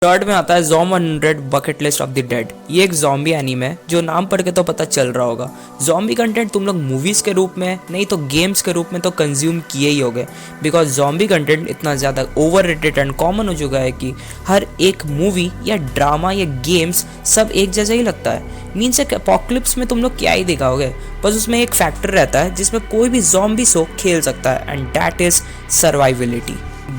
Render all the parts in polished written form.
Third में आता है ज़ॉम 100 bucket list of the dead. ये एक ज़ॉम्बी एनीमे है जो नाम पढ़ के तो पता चल रहा होगा। ज़ॉम्बी कंटेंट तुम लोग मूवीज़ के रूप में नहीं तो गेम्स के रूप में तो कंज्यूम किए ही होगे, बिकॉज ज़ॉम्बी कंटेंट इतना ज़्यादा ओवररेटेड एंड कॉमन हो चुका है कि हर एक मूवी या ड्रामा या गेम्स सब एक जैसा ही लगता है। मीन्स एक एपोकलिप्स में तुम लोग क्या ही दिखाओगे, बस उसमें एक फैक्टर रहता है जिसमें कोई भी ज़ॉम्बी सो खेल सकता है एंड दैट इज़ सर्वाइविलिटी।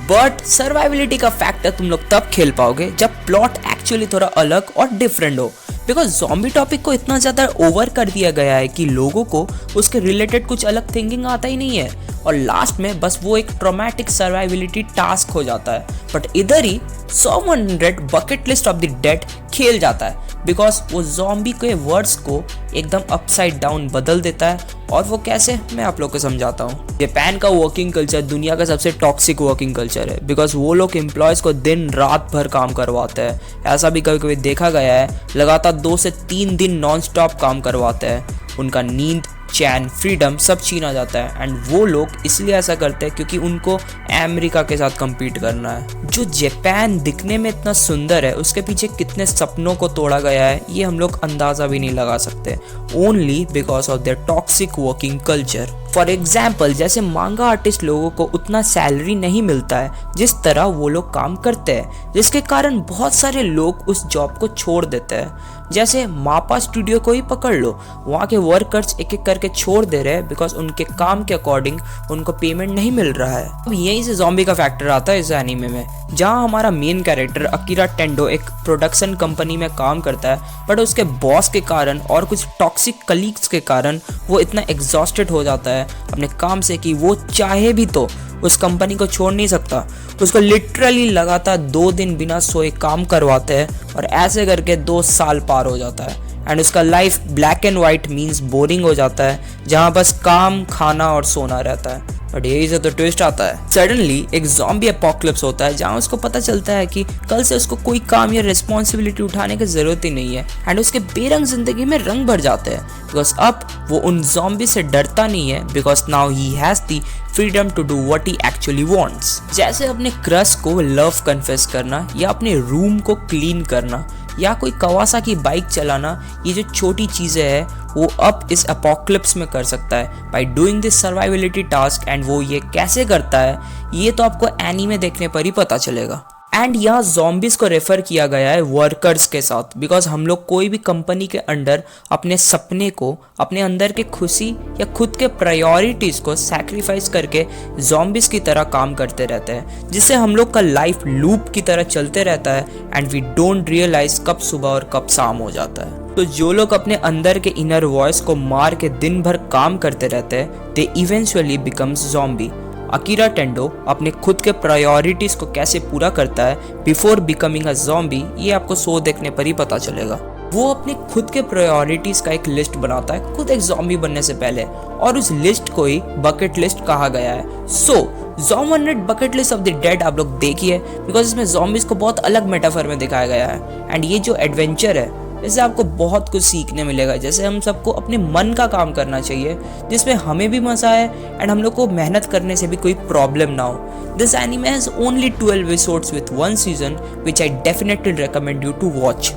बट सर्वाइविलिटी का फैक्टर तुम लोग तब खेल पाओगे जब प्लॉट एक्चुअली थोड़ा अलग और डिफरेंट हो, बिकॉज ज़ॉम्बी टॉपिक को इतना ज़्यादा ओवर कर दिया गया है कि लोगों को उसके रिलेटेड कुछ अलग थिंकिंग आता ही नहीं है और लास्ट में बस वो एक ट्रॉमेटिक सर्वाइविलिटी टास्क हो जाता है। बट इधर ही ज़ॉम 100 bucket list of the dead खेल जाता है बिकॉज वो ज़ॉम्बी के वर्ड्स को एकदम अपसाइड डाउन बदल देता है। और वो कैसे, मैं आप लोग को समझाता हूँ। जापान का वर्किंग कल्चर दुनिया का सबसे टॉक्सिक वर्किंग कल्चर है बिकॉज वो लोग एम्प्लॉयज़ को दिन रात भर काम करवाते हैं। ऐसा भी कभी कभी देखा गया है, लगातार 2 से 3 दिन नॉन स्टॉप काम करवाते हैं। उनका नींद, चैन, फ्रीडम सब छीना जाता है एंड वो लोग इसलिए ऐसा करते हैं क्योंकि उनको अमेरिका के साथ compete करना है। जो जापान दिखने में इतना सुंदर है उसके पीछे कितने सपनों को तोड़ा गया है ये हम लोग अंदाज़ा भी नहीं लगा सकते, only because of their toxic working culture. For example, जैसे मांगा आर्टिस्ट लोगों को उतना सैलरी नहीं मिलता है जिस तरह वो लोग काम करते हैं, जिसके कारण बहुत सारे लोग उस जॉब को छोड़ देते हैं। जैसे मापा स्टूडियो को ही पकड़ लो, वहाँ के वर्कर्स एक एक करके छोड़ दे रहे हैं बिकॉज उनके काम के अकॉर्डिंग उनको पेमेंट नहीं मिल रहा है। अब यहीं से ज़ॉम्बी का फैक्टर आता है इस एनीमे में, जहाँ हमारा मेन कैरेक्टर अकीरा टेंडो एक प्रोडक्शन कंपनी में काम करता है, बट उसके बॉस के कारण और कुछ टॉक्सिक कलीग्स के कारण वो इतना एग्जॉस्टेड हो जाता है अपने काम से कि वो चाहे भी तो उस कंपनी को छोड़ नहीं सकता। उसको लिटरली लगातार 2 दिन बिना सोए काम करवाते हैं और ऐसे करके 2 साल पार हो जाता है एंड उसका life black and white means boring हो जाता है, जहाँ बस काम, खाना और सोना रहता है। बट यही से तो ट्विस्ट आता है। सडनली एक ज़ॉम्बी एपोकलिप्स होता है जहाँ उसको पता चलता है कि कल से उसको कोई काम या रिस्पॉन्सिबिलिटी उठाने की ज़रूरत ही नहीं है एंड उसके बेरंग ज़िंदगी में रंग भर जाते हैं बिकॉज अब वो उन ज़ॉम्बी से डरता नहीं है because now he has the freedom to do what he actually wants. जैसे अपने क्रश को लव कन्फेस करना या अपने रूम को क्लीन करना या कोई कवासाकी बाइक चलाना, ये जो छोटी चीज़ें हैं वो अब इस एपोकलिप्स में कर सकता है by doing this survivability task. And वो ये कैसे करता है ये तो आपको एनीमे देखने पर ही पता चलेगा। एंड यहाँ ज़ॉम्बीज को रेफर किया गया है वर्कर्स के साथ बिकॉज हम लोग कोई भी कंपनी के अंडर अपने सपने को, अपने अंदर के खुशी या खुद के प्रायोरिटीज़ को सैक्रिफाइस करके ज़ॉम्बीज की तरह काम करते रहते हैं, जिससे हम लोग का लाइफ लूप की तरह चलते रहता है एंड वी डोंट रियलाइज कब सुबह और कब शाम हो जाता है। तो जो लोग अपने अंदर के इनर वॉइस को मार के दिन भर काम करते रहते हैं, they eventually becomes zombie. Akira Tendo अपने खुद के प्रायोरिटीज़ को कैसे पूरा करता है बिफोर बिकमिंग अ ज़ॉम्बी, ये आपको शो देखने पर ही पता चलेगा। वो अपने खुद के प्रायोरिटीज़ का एक लिस्ट बनाता है खुद एक ज़ॉम्बी बनने से पहले और उस लिस्ट को ही बकेट लिस्ट कहा गया है। सो ज़ॉम 100 bucket list of the dead आप लोग देखिए बिकॉज इसमें ज़ॉम्बीज़ को बहुत अलग मेटाफर में दिखाया गया है एंड ये जो एडवेंचर है इससे आपको बहुत कुछ सीखने मिलेगा। जैसे हम सबको अपने मन का काम करना चाहिए जिसमें हमें भी मज़ा आए एंड हम लोग को मेहनत करने से भी कोई प्रॉब्लम ना हो। This anime has only 12 episodes with 1 season which I definitely recommend you to watch.